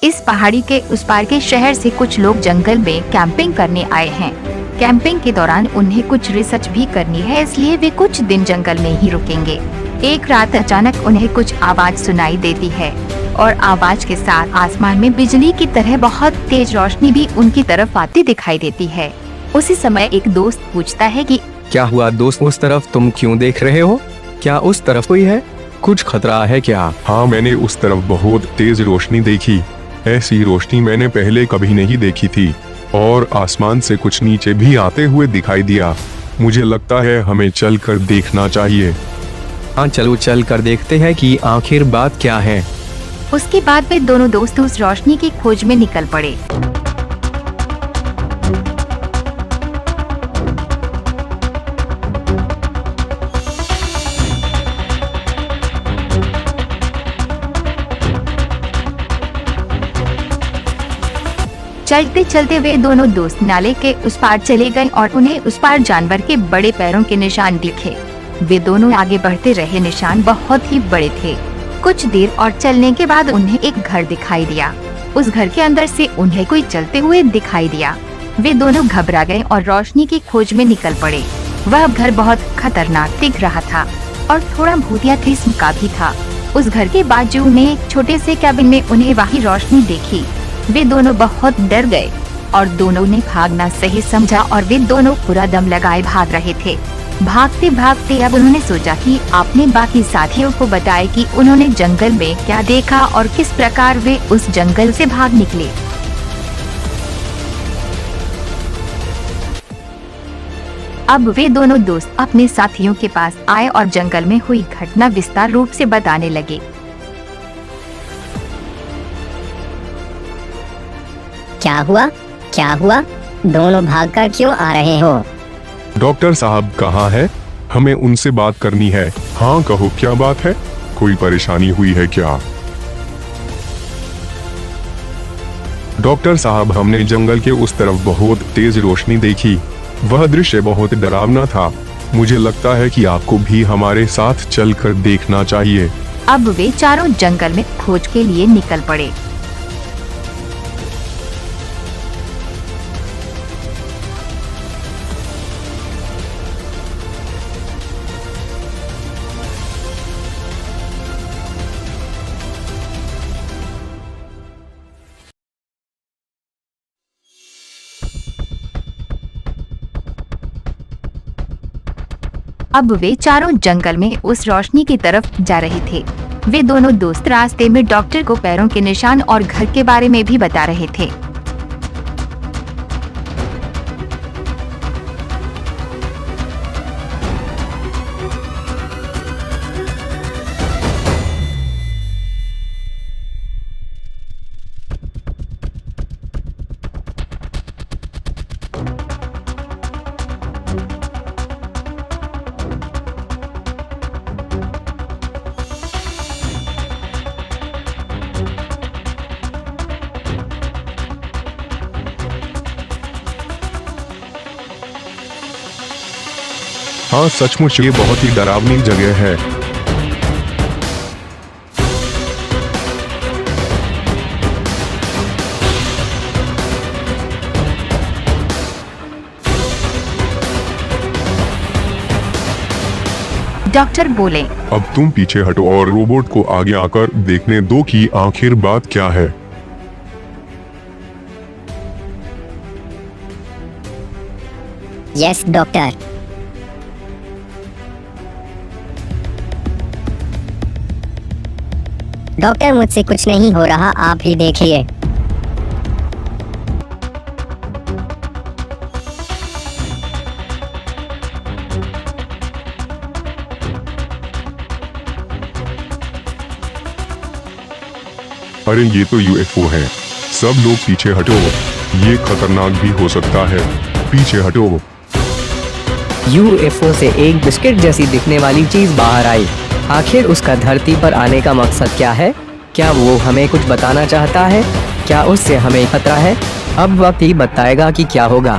इस पहाड़ी के उस पार के शहर से कुछ लोग जंगल में कैंपिंग करने आए हैं। कैंपिंग के दौरान उन्हें कुछ रिसर्च भी करनी है, इसलिए वे कुछ दिन जंगल में ही रुकेंगे। एक रात अचानक उन्हें कुछ आवाज सुनाई देती है और आवाज के साथ आसमान में बिजली की तरह बहुत तेज रोशनी भी उनकी तरफ आती दिखाई देती है। उसी समय एक दोस्त पूछता है कि क्या हुआ दोस्त, उस तरफ तुम क्यों देख रहे हो? क्या उस तरफ कोई है? कुछ खतरा है क्या? हाँ, मैंने उस तरफ बहुत तेज रोशनी देखी। ऐसी रोशनी मैंने पहले कभी नहीं देखी थी और आसमान से कुछ नीचे भी आते हुए दिखाई दिया। मुझे लगता है हमें चलकर देखना चाहिए। हाँ चलो चल कर देखते हैं कि आखिर बात क्या है। उसके बाद वे दोनों दोस्त उस रोशनी की खोज में निकल पड़े। चलते चलते वे दोनों दोस्त नाले के उस पार चले गए और उन्हें उस पार जानवर के बड़े पैरों के निशान दिखे। वे दोनों आगे बढ़ते रहे, निशान बहुत ही बड़े थे। कुछ देर और चलने के बाद उन्हें एक घर दिखाई दिया। उस घर के अंदर से उन्हें कोई चलते हुए दिखाई दिया। वे दोनों घबरा गए और रोशनी की खोज में निकल पड़े। वह घर बहुत खतरनाक दिख रहा था और थोड़ा भूतिया किस्म का भी था। उस घर के बाजू में एक छोटे से कैबिन में उन्हें वही रोशनी देखी। वे दोनों बहुत डर गए और दोनों ने भागना सही समझा और वे दोनों पूरा दम लगाए भाग रहे थे। भागते भागते अब उन्होंने सोचा कि आपने बाकी साथियों को बताया कि उन्होंने जंगल में क्या देखा और किस प्रकार वे उस जंगल से भाग निकले। अब वे दोनों दोस्त अपने साथियों के पास आए और जंगल में हुई घटना विस्तार रूप से बताने लगे। क्या हुआ? क्या हुआ? दोनों भागकर क्यों आ रहे हो? डॉक्टर साहब कहाँ है? हमें उनसे बात करनी है। हाँ कहो, क्या बात है? कोई परेशानी हुई है क्या? डॉक्टर साहब, हमने जंगल के उस तरफ बहुत तेज रोशनी देखी। वह दृश्य बहुत डरावना था। मुझे लगता है कि आपको भी हमारे साथ चलकर देखना चाहिए। अब वे चारों जंगल में खोज के लिए निकल पड़े। अब वे चारों जंगल में उस रोशनी की तरफ जा रहे थे। वे दोनों दोस्त रास्ते में डॉक्टर को पैरों के निशान और घर के बारे में भी बता रहे थे। हाँ सचमुच ये बहुत ही डरावनी जगह है। डॉक्टर बोले, अब तुम पीछे हटो और रोबोट को आगे आकर देखने दो कि आखिर बात क्या है। Yes doctor. डॉक्टर, मुझसे कुछ नहीं हो रहा, आप ही देखिए। अरे ये तो यूएफओ है। सब लोग पीछे हटो, ये खतरनाक भी हो सकता है। पीछे हटो। यूएफओ से एक बिस्किट जैसी दिखने वाली चीज बाहर आई। आखिर उसका धरती पर आने का मकसद क्या है? क्या वो हमें कुछ बताना चाहता है? क्या उससे हमें खतरा है? अब वक्त ही बताएगा कि क्या होगा।